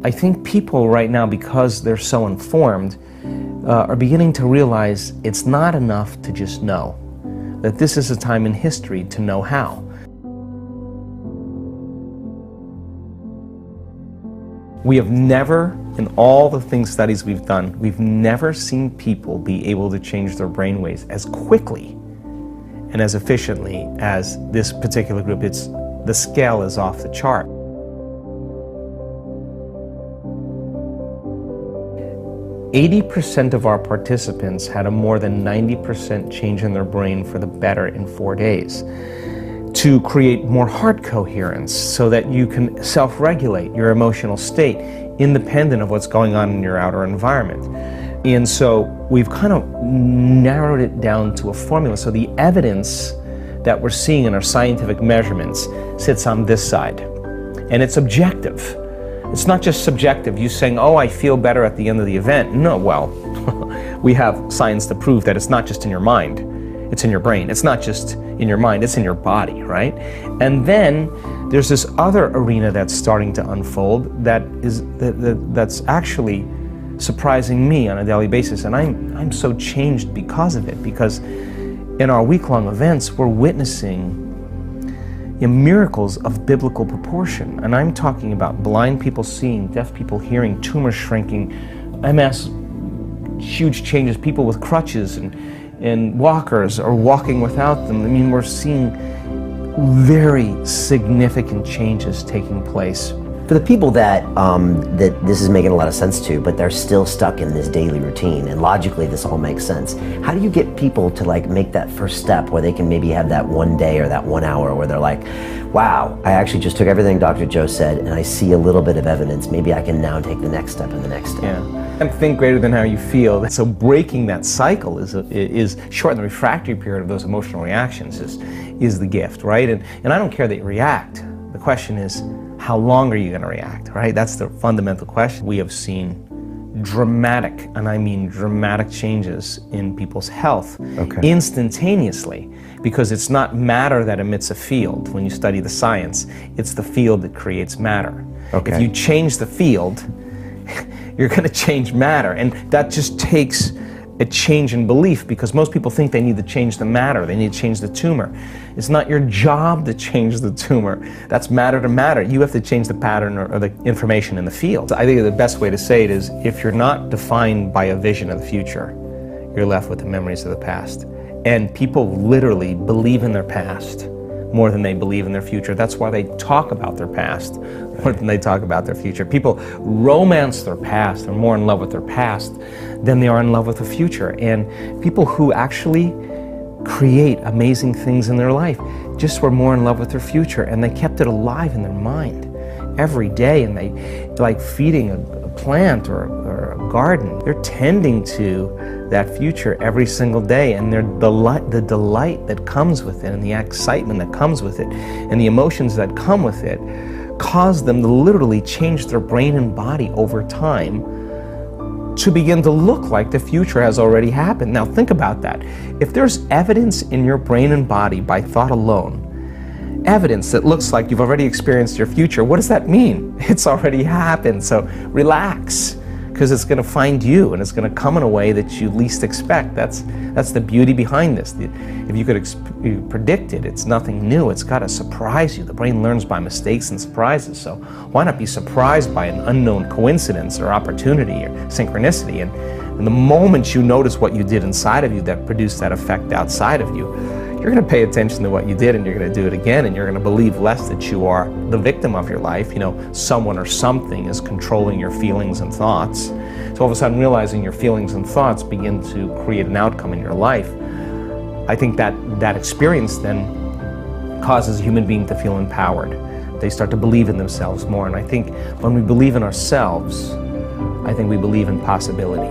I think people right now, because they're so informed, are beginning to realize it's not enough to just know, that this is a time in history to know how. We have never, in all the studies we've done, we've never seen people be able to change their brainwaves as quickly and as efficiently as this particular group. The scale is off the chart. 80% of our participants had a more than 90% change in their brain for the better in 4 days, to create more heart coherence so that you can self-regulate your emotional state independent of what's going on in your outer environment. And so we've kind of narrowed it down to a formula. So the evidence that we're seeing in our scientific measurements sits on this side, and it's objective. It's not just subjective, you saying, oh, I feel better at the end of the event. No, well, we have science to prove that it's not just in your mind, it's in your brain. It's not just in your mind, it's in your body, right? And then there's this other arena that's starting to unfold that's actually surprising me on a daily basis, and I'm so changed because of it, because in our week-long events, we're witnessing miracles of biblical proportion. And I'm talking about blind people seeing, deaf people hearing, tumors shrinking, MS, huge changes, people with crutches and walkers or walking without them. I mean, we're seeing very significant changes taking place. For the people that this is making a lot of sense to, but they're still stuck in this daily routine, and logically this all makes sense, how do you get people to make that first step where they can maybe have that one day or that 1 hour where they're like, wow, I actually just took everything Dr. Joe said and I see a little bit of evidence, maybe I can now take the next step and the next step. Yeah. And think greater than how you feel. So breaking that cycle is shorten the refractory period of those emotional reactions is the gift, right? And I don't care that you react. The question is, how long are you going to react, right? That's the fundamental question. We have seen dramatic, and I mean dramatic, changes in people's health instantaneously, because it's not matter that emits a field. When you study the science, it's the field that creates matter. If you change the field, you're going to change matter, and that just takes a change in belief, because most people think they need to change the matter, they need to change the tumor. It's not your job to change the tumor. That's matter to matter. You have to change the pattern or the information in the field. I think the best way to say it is, if you're not defined by a vision of the future, you're left with the memories of the past. And people literally believe in their past more than they believe in their future. That's why they talk about their past more than they talk about their future. People romance their past. They're more in love with their past than they are in love with the future. And people who actually create amazing things in their life just were more in love with their future, and they kept it alive in their mind every day, and they, like feeding a plant or a garden, they're tending to that future every single day, and the delight that comes with it, and the excitement that comes with it, and the emotions that come with it, cause them to literally change their brain and body over time to begin to look like the future has already happened. Now think about that. If there's evidence in your brain and body by thought alone, evidence that looks like you've already experienced your future, what does that mean? It's already happened. So relax, because it's going to find you, and it's going to come in a way that you least expect. That's the beauty behind this. If you could predict it, it's nothing new. It's got to surprise you. The brain learns by mistakes and surprises, so why not be surprised by an unknown coincidence or opportunity or synchronicity? And the moment you notice what you did inside of you that produced that effect outside of you, you're going to pay attention to what you did, and you're going to do it again, and you're going to believe less that you are the victim of your life. You know, someone or something is controlling your feelings and thoughts. So all of a sudden realizing your feelings and thoughts begin to create an outcome in your life. I think that experience then causes a human being to feel empowered. They start to believe in themselves more, and I think when we believe in ourselves, I think we believe in possibility.